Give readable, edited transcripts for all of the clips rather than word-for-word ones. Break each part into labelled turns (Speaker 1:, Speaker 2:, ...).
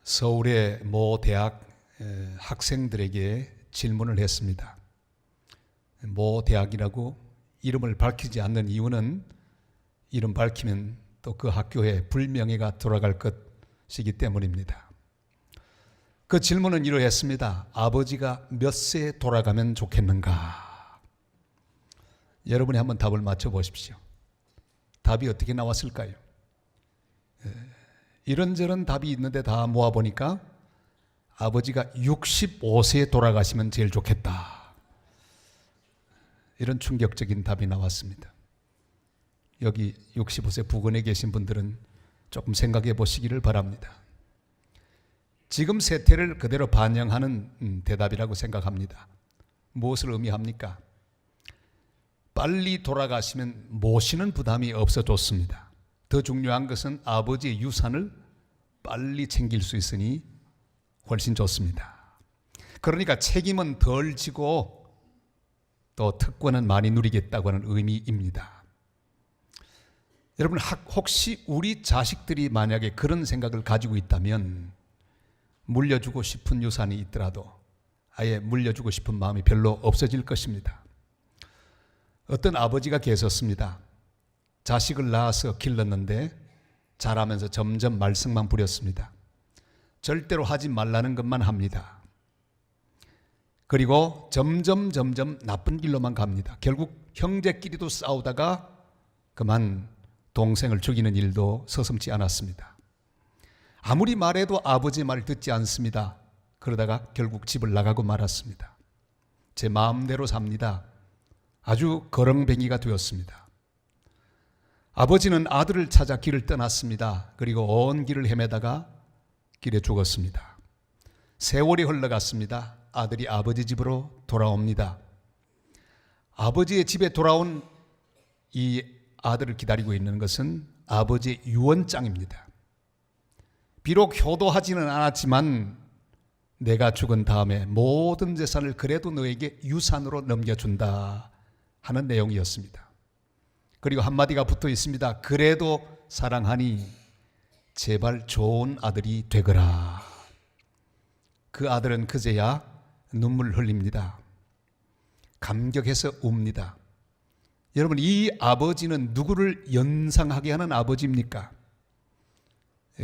Speaker 1: 서울의 모 대학 학생들에게 질문을 했습니다. 모 대학이라고 이름을 밝히지 않는 이유는 이름 밝히면 또 그 학교에 불명예가 돌아갈 것이기 때문입니다. 그 질문은 이러했습니다. 아버지가 몇 세에 돌아가면 좋겠는가? 여러분이 한번 답을 맞춰보십시오. 답이 어떻게 나왔을까요? 이런저런 답이 있는데 다 모아보니까 아버지가 65세에 돌아가시면 제일 좋겠다. 이런 충격적인 답이 나왔습니다. 여기 65세 부근에 계신 분들은 조금 생각해 보시기를 바랍니다. 지금 세태를 그대로 반영하는 대답이라고 생각합니다. 무엇을 의미합니까? 빨리 돌아가시면 모시는 부담이 없어졌습니다. 더 중요한 것은 아버지의 유산을 빨리 챙길 수 있으니 훨씬 좋습니다. 그러니까 책임은 덜 지고 또 특권은 많이 누리겠다고 하는 의미입니다. 여러분, 혹시 우리 자식들이 만약에 그런 생각을 가지고 있다면 물려주고 싶은 유산이 있더라도 아예 물려주고 싶은 마음이 별로 없어질 것입니다. 어떤 아버지가 계셨습니다. 자식을 낳아서 길렀는데 자라면서 점점 말썽만 부렸습니다. 절대로 하지 말라는 것만 합니다. 그리고 점점 나쁜 길로만 갑니다. 결국 형제끼리도 싸우다가 그만 동생을 죽이는 일도 서슴지 않았습니다. 아무리 말해도 아버지 말 듣지 않습니다. 그러다가 결국 집을 나가고 말았습니다. 제 마음대로 삽니다. 아주 거렁뱅이가 되었습니다. 아버지는 아들을 찾아 길을 떠났습니다. 그리고 온 길을 헤매다가 길에 죽었습니다. 세월이 흘러갔습니다. 아들이 아버지 집으로 돌아옵니다. 아버지의 집에 돌아온 이 아들을 기다리고 있는 것은 아버지의 유언장입니다. 비록 효도하지는 않았지만 내가 죽은 다음에 모든 재산을 그래도 너에게 유산으로 넘겨준다 하는 내용이었습니다. 그리고 한마디가 붙어 있습니다. 그래도 사랑하니 제발 좋은 아들이 되거라. 그 아들은 그제야 눈물 흘립니다. 감격해서 웁니다. 여러분, 이 아버지는 누구를 연상하게 하는 아버지입니까?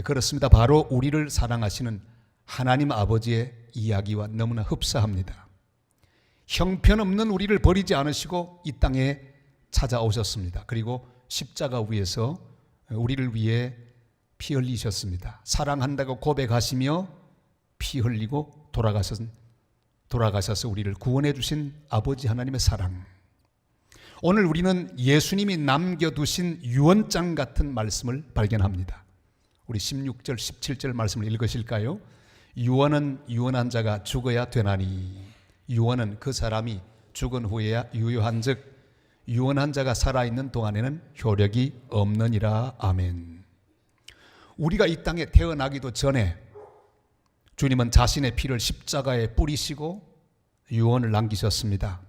Speaker 1: 그렇습니다. 바로 우리를 사랑하시는 하나님 아버지의 이야기와 너무나 흡사합니다. 형편없는 우리를 버리지 않으시고 이 땅에 찾아오셨습니다. 그리고 십자가 위에서 우리를 위해 피 흘리셨습니다. 사랑한다고 고백하시며 피 흘리고 돌아가셔서 우리를 구원해 주신 아버지 하나님의 사랑. 오늘 우리는 예수님이 남겨두신 유언장 같은 말씀을 발견합니다. 우리 16절 17절 말씀을 읽으실까요? 유언은 유언한 자가 죽어야 되나니 유언은 그 사람이 죽은 후에야 유효한 즉 유언한 자가 살아있는 동안에는 효력이 없느니라. 아멘. 우리가 이 땅에 태어나기도 전에 주님은 자신의 피를 십자가에 뿌리시고 유언을 남기셨습니다.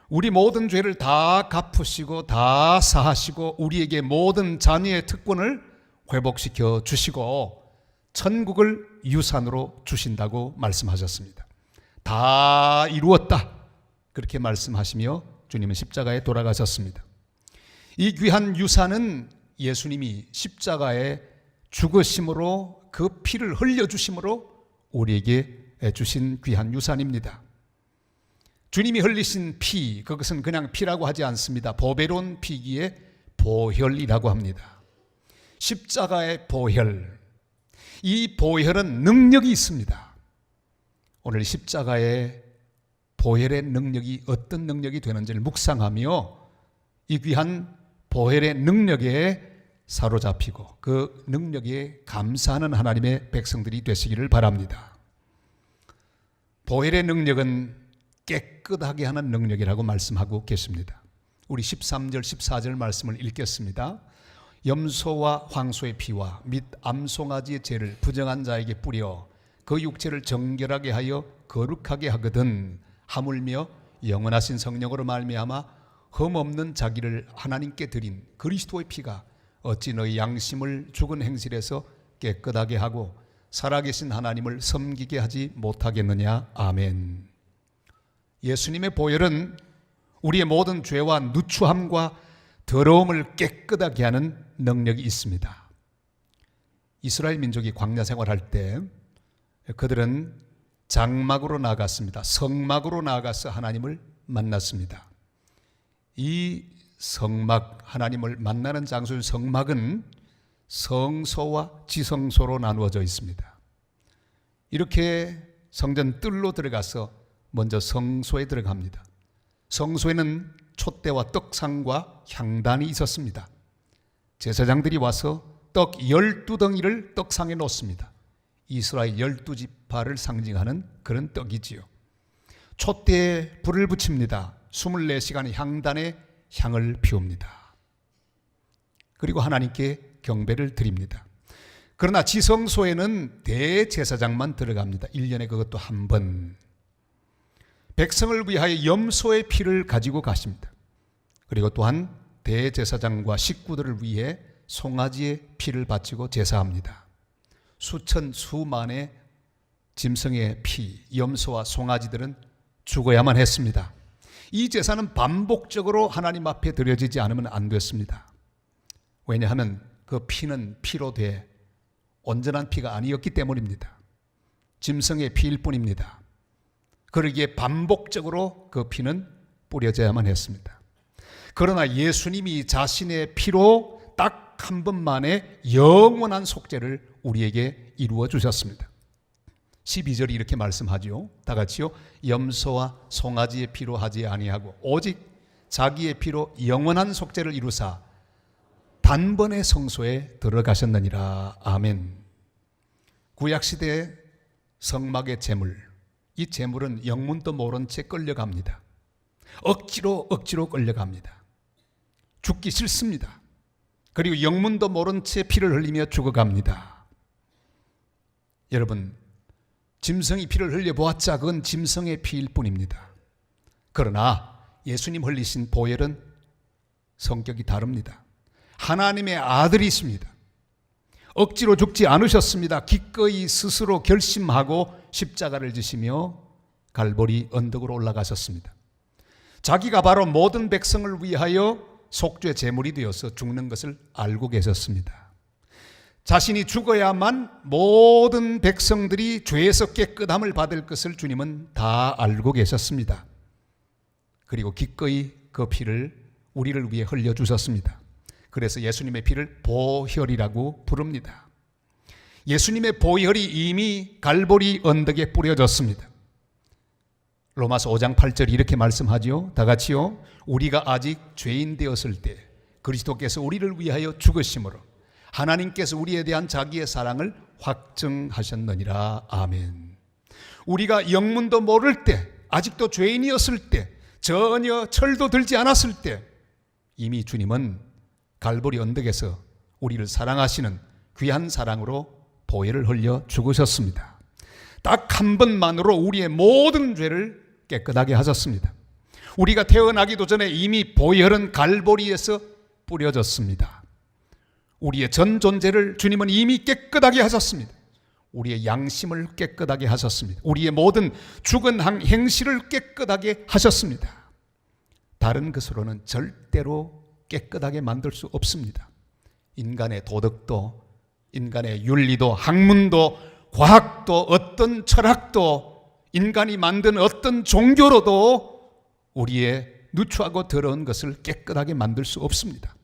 Speaker 1: 우리 모든 죄를 다 갚으시고 다 사하시고 우리에게 모든 자녀의 특권을 회복시켜 주시고 천국을 유산으로 주신다고 말씀하셨습니다. 다 이루었다 그렇게 말씀하시며 주님은 십자가에 돌아가셨습니다. 이 귀한 유산은 예수님이 십자가에 죽으심으로 그 피를 흘려주심으로 우리에게 주신 귀한 유산입니다. 주님이 흘리신 피, 그것은 그냥 피라고 하지 않습니다. 보배로운 피기에 보혈이라고 합니다. 십자가의 보혈, 이 보혈은 능력이 있습니다. 오늘 십자가의 보혈의 능력이 어떤 능력이 되는지를 묵상하며 이 귀한 보혈의 능력에 사로잡히고 그 능력에 감사하는 하나님의 백성들이 되시기를 바랍니다. 보혈의 능력은 깨끗하게 하는 능력이라고 말씀하고 계십니다. 우리 13절 14절 말씀을 읽겠습니다. 염소와 황소의 피와 및 암송아지의 죄를 부정한 자에게 뿌려 그 육체를 정결하게 하여 거룩하게 하거든 하물며 영원하신 성령으로 말미암아 흠없는 자기를 하나님께 드린 그리스도의 피가 어찌 너희 양심을 죽은 행실에서 깨끗하게 하고 살아계신 하나님을 섬기게 하지 못하겠느냐. 아멘. 예수님의 보혈은 우리의 모든 죄와 누추함과 더러움을 깨끗하게 하는 능력이 있습니다. 이스라엘 민족이 광야 생활할 때 그들은 장막으로 나아갔습니다. 성막으로 나아가서 하나님을 만났습니다. 이 성막, 하나님을 만나는 장소인 성막은 성소와 지성소로 나누어져 있습니다. 이렇게 성전 뜰로 들어가서 먼저 성소에 들어갑니다. 성소에는 촛대와 떡상과 향단이 있었습니다. 제사장들이 와서 떡 12덩이를 떡상에 놓습니다. 이스라엘 12지파를 상징하는 그런 떡이지요. 촛대에 불을 붙입니다. 24시간 향단에 향을 피웁니다. 그리고 하나님께 경배를 드립니다. 그러나 지성소에는 대제사장만 들어갑니다. 1년에 그것도 한 번. 백성을 위하여 염소의 피를 가지고 가십니다. 그리고 또한 대제사장과 식구들을 위해 송아지의 피를 바치고 제사합니다. 수천 수만의 짐승의 피, 염소와 송아지들은 죽어야만 했습니다. 이 제사는 반복적으로 하나님 앞에 드려지지 않으면 안 됐습니다. 왜냐하면 그 피는 피로 돼 온전한 피가 아니었기 때문입니다. 짐승의 피일 뿐입니다. 그러기에 반복적으로 그 피는 뿌려져야만 했습니다. 그러나 예수님이 자신의 피로 딱 한 번만에 영원한 속죄를 우리에게 이루어 주셨습니다. 12절이 이렇게 말씀하죠. 다 같이요. 염소와 송아지의 피로 하지 아니하고 오직 자기의 피로 영원한 속죄를 이루사 단번에 성소에 들어가셨느니라. 아멘. 구약시대의 성막의 제물, 이 제물은 영문도 모른 채 끌려갑니다. 억지로 끌려갑니다. 죽기 싫습니다. 그리고 영문도 모른 채 피를 흘리며 죽어갑니다. 여러분, 짐승이 피를 흘려보았자 그건 짐승의 피일 뿐입니다. 그러나 예수님 흘리신 보혈은 성격이 다릅니다. 하나님의 아들이십니다. 억지로 죽지 않으셨습니다. 기꺼이 스스로 결심하고 십자가를 지시며 갈보리 언덕으로 올라가셨습니다. 자기가 바로 모든 백성을 위하여 속죄 제물이 되어서 죽는 것을 알고 계셨습니다. 자신이 죽어야만 모든 백성들이 죄에서 깨끗함을 받을 것을 주님은 다 알고 계셨습니다. 그리고 기꺼이 그 피를 우리를 위해 흘려주셨습니다. 그래서 예수님의 피를 보혈이라고 부릅니다. 예수님의 보혈이 이미 갈보리 언덕에 뿌려졌습니다. 로마서 5장 8절 이렇게 말씀하죠. 다 같이요. 우리가 아직 죄인 되었을 때 그리스도께서 우리를 위하여 죽으심으로 하나님께서 우리에 대한 자기의 사랑을 확증하셨느니라. 아멘. 우리가 영문도 모를 때, 아직도 죄인이었을 때, 전혀 철도 들지 않았을 때 이미 주님은 갈보리 언덕에서 우리를 사랑하시는 귀한 사랑으로 보혈을 흘려 죽으셨습니다. 딱 한 번만으로 우리의 모든 죄를 깨끗하게 하셨습니다. 우리가 태어나기도 전에 이미 보혈은 갈보리에서 뿌려졌습니다. 우리의 전 존재를 주님은 이미 깨끗하게 하셨습니다. 우리의 양심을 깨끗하게 하셨습니다. 우리의 모든 죽은 행실을 깨끗하게 하셨습니다. 다른 것으로는 절대로 깨끗하게 만들 수 없습니다. 인간의 도덕도, 인간의 윤리도, 학문도, 과학도, 어떤 철학도, 인간이 만든 어떤 종교로도 우리의 누추하고 더러운 것을 깨끗하게 만들 수 없습니다.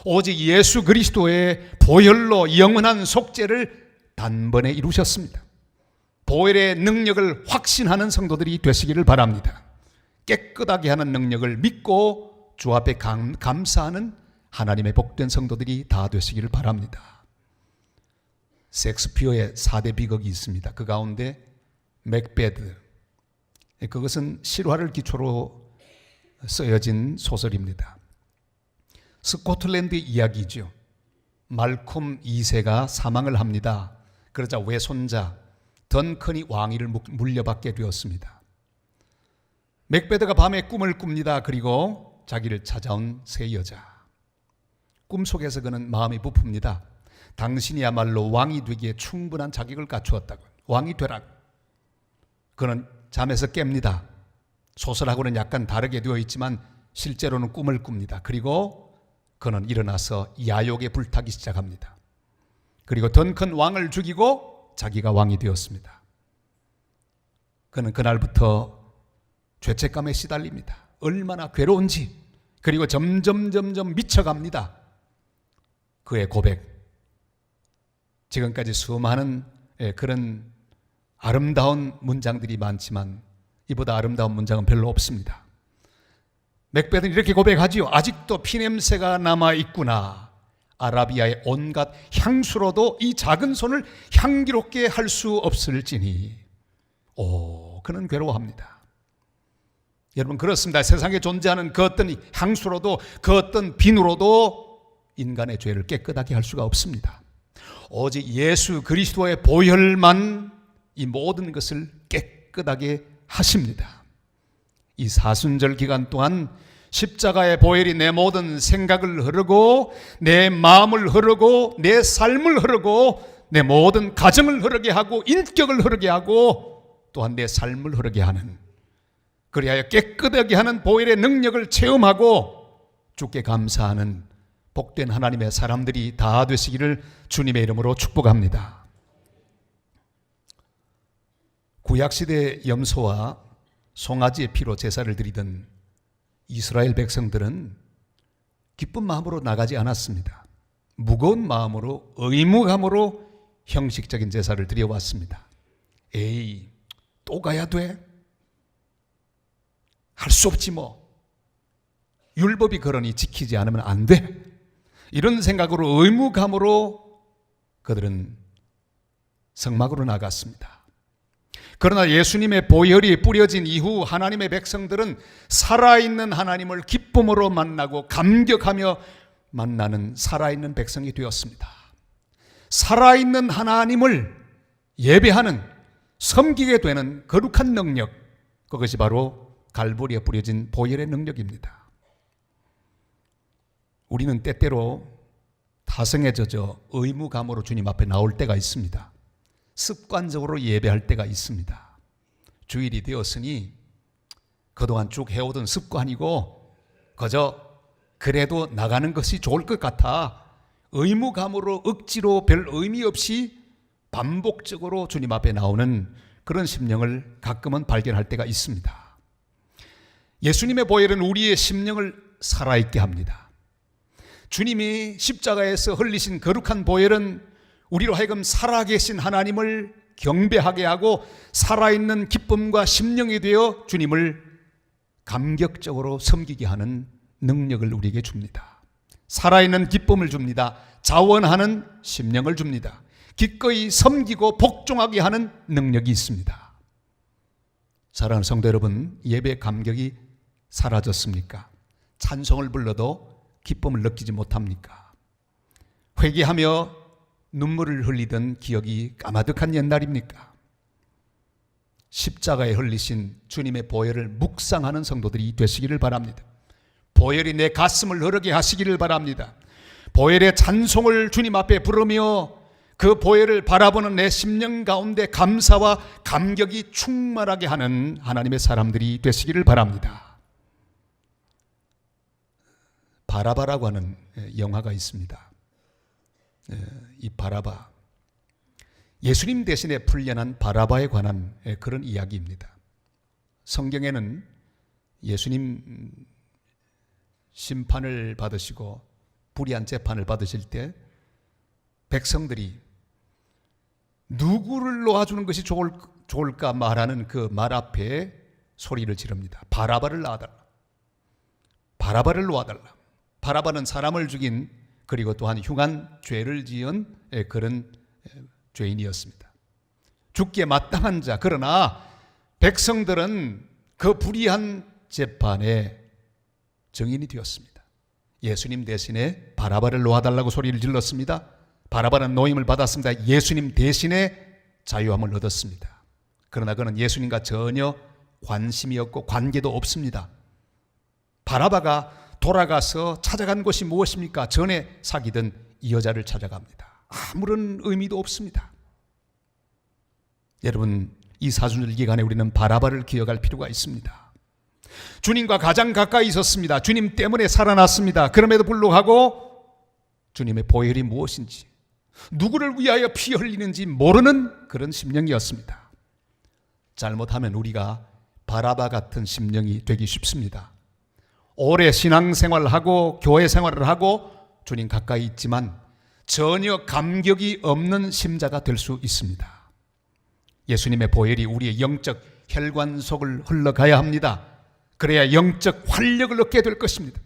Speaker 1: 오직 예수 그리스도의 보혈로 영원한 속죄를 단번에 이루셨습니다. 보혈의 능력을 확신하는 성도들이 되시기를 바랍니다. 깨끗하게 하는 능력을 믿고 주 앞에 감사하는 하나님의 복된 성도들이 다 되시기를 바랍니다. 셰익스피어의 4대 비극이 있습니다. 그 가운데 맥베드, 그것은 실화를 기초로 쓰여진 소설입니다. 스코틀랜드 이야기죠. 말콤 2세가 사망을 합니다. 그러자 외손자 던컨이 왕위를 물려받게 되었습니다. 맥베드가 밤에 꿈을 꿉니다. 그리고 자기를 찾아온 새 여자. 꿈속에서 그는 마음이 부풉니다. 당신이야말로 왕이 되기에 충분한 자격을 갖추었다고. 왕이 되라. 그는 잠에서 깹니다. 소설하고는 약간 다르게 되어 있지만 실제로는 꿈을 꿉니다. 그리고 그는 일어나서 야욕에 불타기 시작합니다. 그리고 더 큰 왕을 죽이고 자기가 왕이 되었습니다. 그는 그날부터 죄책감에 시달립니다. 얼마나 괴로운지. 그리고 점점 미쳐갑니다. 그의 고백. 지금까지 수많은 그런 아름다운 문장들이 많지만 이보다 아름다운 문장은 별로 없습니다. 맥베드는 이렇게 고백하지요. 아직도 피냄새가 남아있구나. 아라비아의 온갖 향수로도 이 작은 손을 향기롭게 할 수 없을지니. 그는 괴로워합니다. 여러분, 그렇습니다. 세상에 존재하는 그 어떤 향수로도, 그 어떤 비누로도 인간의 죄를 깨끗하게 할 수가 없습니다. 오직 예수 그리스도의 보혈만 이 모든 것을 깨끗하게 하십니다. 이 사순절 기간 동안 십자가의 보혈이 내 모든 생각을 흐르고 내 마음을 흐르고 내 삶을 흐르고 내 모든 가정을 흐르게 하고 인격을 흐르게 하고 또한 내 삶을 흐르게 하는, 그리하여 깨끗하게 하는 보혈의 능력을 체험하고 주께 감사하는 복된 하나님의 사람들이 다 되시기를 주님의 이름으로 축복합니다. 구약시대 염소와 송아지의 피로 제사를 드리던 이스라엘 백성들은 기쁜 마음으로 나가지 않았습니다. 무거운 마음으로, 의무감으로 형식적인 제사를 드려왔습니다. 에이, 또 가야 돼? 할 수 없지 뭐. 율법이 그러니 지키지 않으면 안 돼. 이런 생각으로, 의무감으로 그들은 성막으로 나갔습니다. 그러나 예수님의 보혈이 뿌려진 이후 하나님의 백성들은 살아있는 하나님을 기쁨으로 만나고 감격하며 만나는 살아있는 백성이 되었습니다. 살아있는 하나님을 예배하는, 섬기게 되는 거룩한 능력, 그것이 바로 갈보리에 뿌려진 보혈의 능력입니다. 우리는 때때로 타성에 젖어 의무감으로 주님 앞에 나올 때가 있습니다. 습관적으로 예배할 때가 있습니다. 주일이 되었으니 그동안 쭉 해오던 습관이고 그저 그래도 나가는 것이 좋을 것 같아 의무감으로 억지로 별 의미 없이 반복적으로 주님 앞에 나오는 그런 심령을 가끔은 발견할 때가 있습니다. 예수님의 보혈은 우리의 심령을 살아있게 합니다. 주님이 십자가에서 흘리신 거룩한 보혈은 우리로 하여금 살아계신 하나님을 경배하게 하고 살아있는 기쁨과 심령이 되어 주님을 감격적으로 섬기게 하는 능력을 우리에게 줍니다. 살아있는 기쁨을 줍니다. 자원하는 심령을 줍니다. 기꺼이 섬기고 복종하게 하는 능력이 있습니다. 사랑하는 성도 여러분, 예배 감격이 사라졌습니까? 찬송을 불러도 기쁨을 느끼지 못합니까? 회개하며 눈물을 흘리던 기억이 까마득한 옛날입니까? 십자가에 흘리신 주님의 보혈을 묵상하는 성도들이 되시기를 바랍니다. 보혈이 내 가슴을 흐르게 하시기를 바랍니다. 보혈의 찬송을 주님 앞에 부르며 그 보혈을 바라보는 내 심령 가운데 감사와 감격이 충만하게 하는 하나님의 사람들이 되시기를 바랍니다. 바라바라고 하는 영화가 있습니다. 이 바라바, 예수님 대신에 풀려난 바라바에 관한 그런 이야기입니다. 성경에는 예수님 심판을 받으시고 불의한 재판을 받으실 때 백성들이 누구를 놓아주는 것이 좋을까 말하는 그 말 앞에 소리를 지릅니다. 바라바를 놔달라. 바라바를 놓아달라. 바라바는 사람을 죽인, 그리고 또한 흉한 죄를 지은 그런 죄인이었습니다. 죽기에 마땅한 자. 그러나 백성들은 그 불의한 재판의 증인이 되었습니다. 예수님 대신에 바라바를 놓아달라고 소리를 질렀습니다. 바라바는 노임을 받았습니다. 예수님 대신에 자유함을 얻었습니다. 그러나 그는 예수님과 전혀 관심이 없고 관계도 없습니다. 바라바가 돌아가서 찾아간 곳이 무엇입니까? 전에 사귀던 이 여자를 찾아갑니다. 아무런 의미도 없습니다. 여러분, 이 사순절 기간에 우리는 바라바를 기억할 필요가 있습니다. 주님과 가장 가까이 있었습니다. 주님 때문에 살아났습니다. 그럼에도 불구하고 주님의 보혈이 무엇인지, 누구를 위하여 피 흘리는지 모르는 그런 심령이었습니다. 잘못하면 우리가 바라바 같은 심령이 되기 쉽습니다. 오래 신앙생활하고 교회 생활을 하고 주님 가까이 있지만 전혀 감격이 없는 심자가 될 수 있습니다. 예수님의 보혈이 우리의 영적 혈관 속을 흘러가야 합니다. 그래야 영적 활력을 얻게 될 것입니다.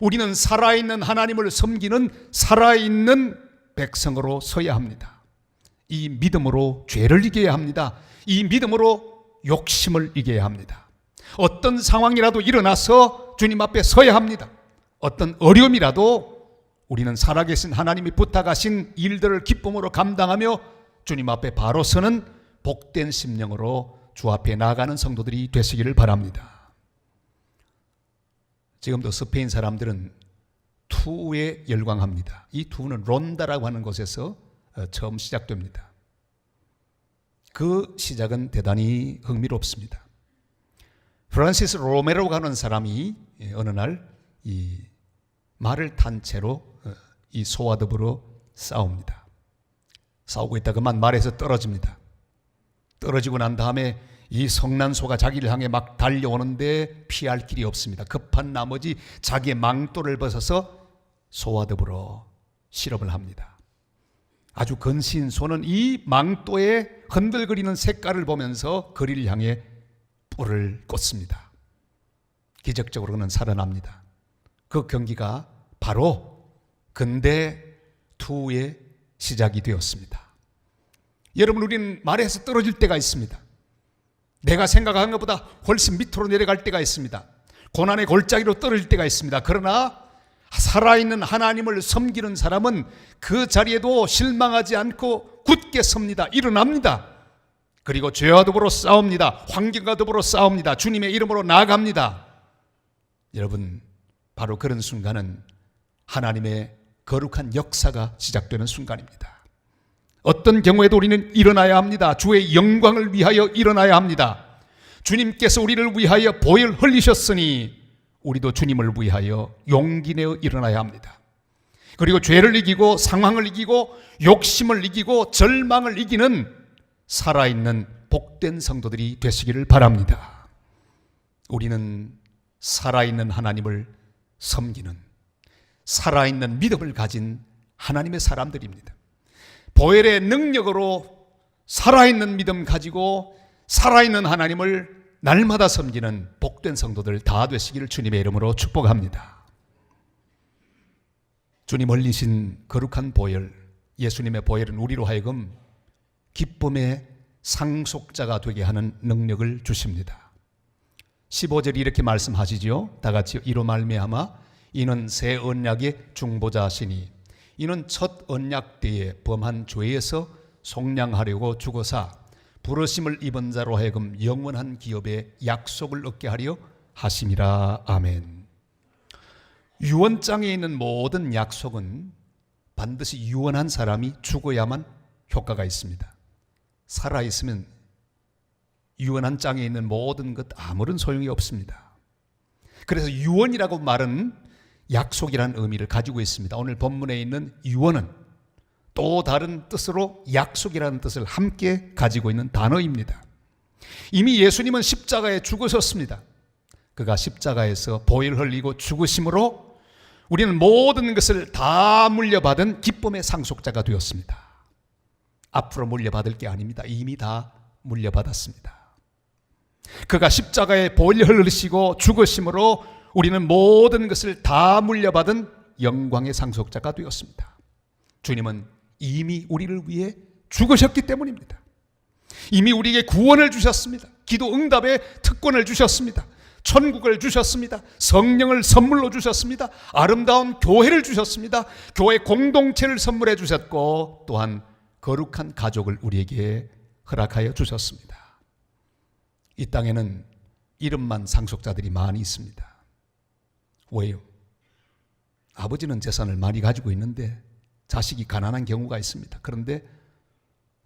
Speaker 1: 우리는 살아있는 하나님을 섬기는 살아있는 백성으로 서야 합니다. 이 믿음으로 죄를 이겨야 합니다. 이 믿음으로 욕심을 이겨야 합니다. 어떤 상황이라도 일어나서 주님 앞에 서야 합니다. 어떤 어려움이라도 우리는 살아계신 하나님이 부탁하신 일들을 기쁨으로 감당하며 주님 앞에 바로 서는 복된 심령으로 주 앞에 나아가는 성도들이 되시기를 바랍니다. 지금도 스페인 사람들은 투우에 열광합니다. 이 투우는 론다라고 하는 곳에서 처음 시작됩니다. 그 시작은 대단히 흥미롭습니다. 프란시스 로메로가 하는 사람이 어느 날 이 말을 탄 채로 이 소와 더불어 싸웁니다. 싸우고 있다 그만 말에서 떨어집니다. 떨어지고 난 다음에 이 성난 소가 자기를 향해 막 달려오는데 피할 길이 없습니다. 급한 나머지 자기의 망토를 벗어서 소와 더불어 실험을 합니다. 아주 근신 소는 이 망토의 흔들거리는 색깔을 보면서 거리를 향해 뿔을 꽂습니다. 기적적으로 그는 살아납니다. 그 경기가 바로 근대 투의 시작이 되었습니다. 여러분, 우리는 말에서 떨어질 때가 있습니다. 내가 생각한 것보다 훨씬 밑으로 내려갈 때가 있습니다. 고난의 골짜기로 떨어질 때가 있습니다. 그러나 살아있는 하나님을 섬기는 사람은 그 자리에도 실망하지 않고 굳게 섭니다. 일어납니다. 그리고 죄와 더불어 싸웁니다. 환경과 더불어 싸웁니다. 주님의 이름으로 나아갑니다. 여러분, 바로 그런 순간은 하나님의 거룩한 역사가 시작되는 순간입니다. 어떤 경우에도 우리는 일어나야 합니다. 주의 영광을 위하여 일어나야 합니다. 주님께서 우리를 위하여 보혈 흘리셨으니 우리도 주님을 위하여 용기 내어 일어나야 합니다. 그리고 죄를 이기고 상황을 이기고 욕심을 이기고 절망을 이기는 살아있는 복된 성도들이 되시기를 바랍니다. 우리는 살아있는 하나님을 섬기는 살아있는 믿음을 가진 하나님의 사람들입니다. 보혈의 능력으로 살아있는 믿음 가지고 살아있는 하나님을 날마다 섬기는 복된 성도들 다 되시기를 주님의 이름으로 축복합니다. 주님 흘리신 거룩한 보혈, 예수님의 보혈은 우리로 하여금 기쁨의 상속자가 되게 하는 능력을 주십니다. 15절이 이렇게 말씀하시지요. 다 같이 이로 말미암아 이는 새 언약의 중보자시니 이는 첫 언약 때에 범한 죄에서 속량하려고 죽어사 부르심을 입은 자로 하여금 영원한 기업의 약속을 얻게 하려 하심이라. 아멘. 유언장에 있는 모든 약속은 반드시 유언한 사람이 죽어야만 효과가 있습니다. 살아있으면 유언한 장에 있는 모든 것 아무런 소용이 없습니다. 그래서 유언이라고 말은 약속이라는 의미를 가지고 있습니다. 오늘 본문에 있는 유언은 또 다른 뜻으로 약속이라는 뜻을 함께 가지고 있는 단어입니다. 이미 예수님은 십자가에 죽으셨습니다. 그가 십자가에서 보혈 흘리고 죽으심으로 우리는 모든 것을 다 물려받은 기쁨의 상속자가 되었습니다. 앞으로 물려받을 게 아닙니다. 이미 다 물려받았습니다. 그가 십자가에 보혈 흘리시고 죽으심으로 우리는 모든 것을 다 물려받은 영광의 상속자가 되었습니다. 주님은 이미 우리를 위해 죽으셨기 때문입니다. 이미 우리에게 구원을 주셨습니다. 기도 응답의 특권을 주셨습니다. 천국을 주셨습니다. 성령을 선물로 주셨습니다. 아름다운 교회를 주셨습니다. 교회 공동체를 선물해 주셨고 또한 거룩한 가족을 우리에게 허락하여 주셨습니다. 이 땅에는 이름만 상속자들이 많이 있습니다. 왜요? 아버지는 재산을 많이 가지고 있는데 자식이 가난한 경우가 있습니다. 그런데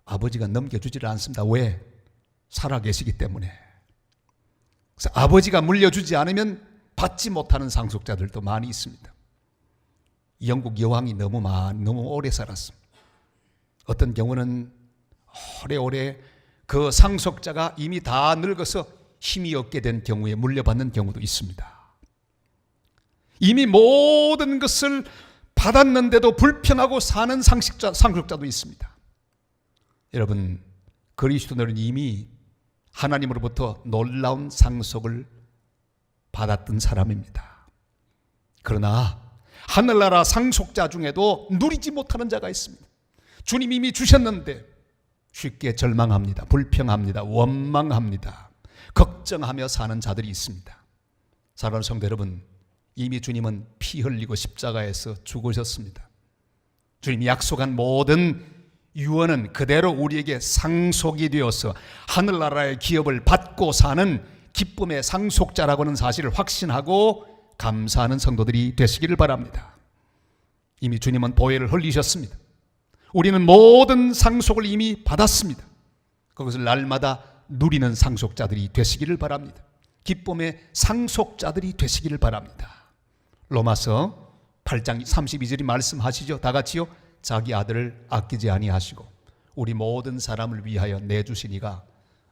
Speaker 1: 아버지가 넘겨주지를 않습니다. 왜? 살아계시기 때문에. 그래서 아버지가 물려주지 않으면 받지 못하는 상속자들도 많이 있습니다. 영국 여왕이 너무 오래 살았습니다. 어떤 경우는 오래오래 그 상속자가 이미 다 늙어서 힘이 없게 된 경우에 물려받는 경우도 있습니다. 이미 모든 것을 받았는데도 불평하고 사는 상속자도 있습니다. 여러분, 그리스도인은 이미 하나님으로부터 놀라운 상속을 받았던 사람입니다. 그러나 하늘나라 상속자 중에도 누리지 못하는 자가 있습니다. 주님 이미 주셨는데 쉽게 절망합니다. 불평합니다. 원망합니다. 걱정하며 사는 자들이 있습니다. 사랑하는 성도 여러분, 이미 주님은 피 흘리고 십자가에서 죽으셨습니다. 주님이 약속한 모든 유언은 그대로 우리에게 상속이 되어서 하늘나라의 기업을 받고 사는 기쁨의 상속자라고 하는 사실을 확신하고 감사하는 성도들이 되시기를 바랍니다. 이미 주님은 보혈을 흘리셨습니다. 우리는 모든 상속을 이미 받았습니다. 그것을 날마다 누리는 상속자들이 되시기를 바랍니다. 기쁨의 상속자들이 되시기를 바랍니다. 로마서 8장 32절이 말씀하시죠. 다 같이요. 자기 아들을 아끼지 아니하시고 우리 모든 사람을 위하여 내주시니가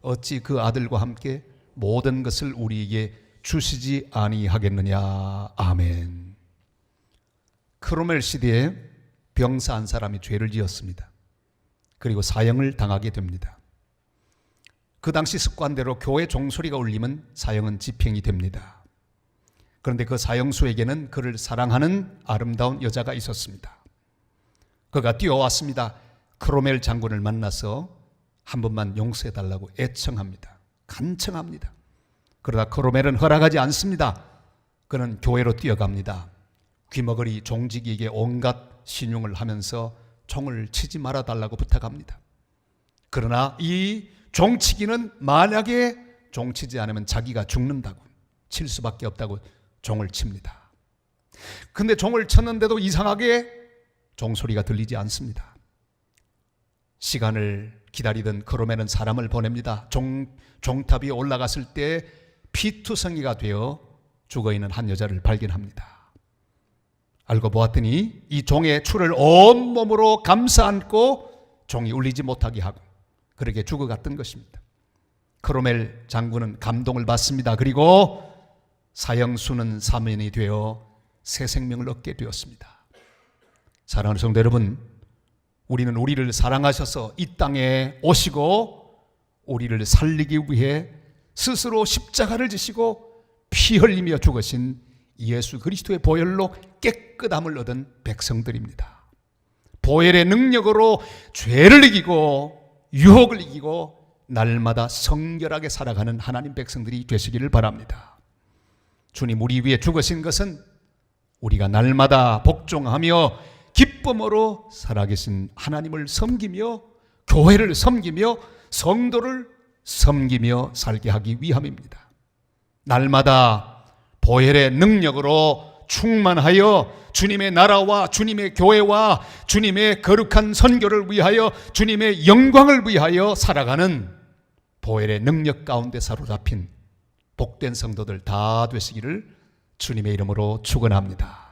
Speaker 1: 어찌 그 아들과 함께 모든 것을 우리에게 주시지 아니하겠느냐. 아멘. 크로멜 시대에 병사 한 사람이 죄를 지었습니다. 그리고 사형을 당하게 됩니다. 그 당시 습관대로 교회 종소리가 울리면 사형은 집행이 됩니다. 그런데 그 사형수에게는 그를 사랑하는 아름다운 여자가 있었습니다. 그가 뛰어왔습니다. 크로멜 장군을 만나서 한 번만 용서해달라고 애청합니다. 간청합니다. 그러다 크로멜은 허락하지 않습니다. 그는 교회로 뛰어갑니다. 귀머거리 종직에게 온갖 신용을 하면서 총을 치지 말아달라고 부탁합니다. 그러나 이 종치기는 만약에 종치지 않으면 자기가 죽는다고, 칠 수밖에 없다고 종을 칩니다. 근데 종을 쳤는데도 이상하게 종소리가 들리지 않습니다. 시간을 기다리던 크로멜은 사람을 보냅니다. 종탑 위에 올라갔을 때 피투성이가 되어 죽어있는 한 여자를 발견합니다. 알고 보았더니 이 종의 추를 온몸으로 감싸 안고 종이 울리지 못하게 하고 그렇게 죽어갔던 것입니다. 크로멜 장군은 감동을 받습니다. 그리고 사형수는 사면이 되어 새 생명을 얻게 되었습니다. 사랑하는 성도 여러분, 우리는 우리를 사랑하셔서 이 땅에 오시고 우리를 살리기 위해 스스로 십자가를 지시고 피 흘리며 죽으신 예수 그리스도의 보혈로 깨끗함을 얻은 백성들입니다. 보혈의 능력으로 죄를 이기고 유혹을 이기고 날마다 성결하게 살아가는 하나님 백성들이 되시기를 바랍니다. 주님 우리 위해 죽으신 것은 우리가 날마다 복종하며 기쁨으로 살아계신 하나님을 섬기며 교회를 섬기며 성도를 섬기며 살게 하기 위함입니다. 날마다 보혈의 능력으로 충만하여 주님의 나라와 주님의 교회와 주님의 거룩한 선교를 위하여 주님의 영광을 위하여 살아가는 보혈의 능력 가운데 사로잡힌 복된 성도들 다 되시기를 주님의 이름으로 축원합니다.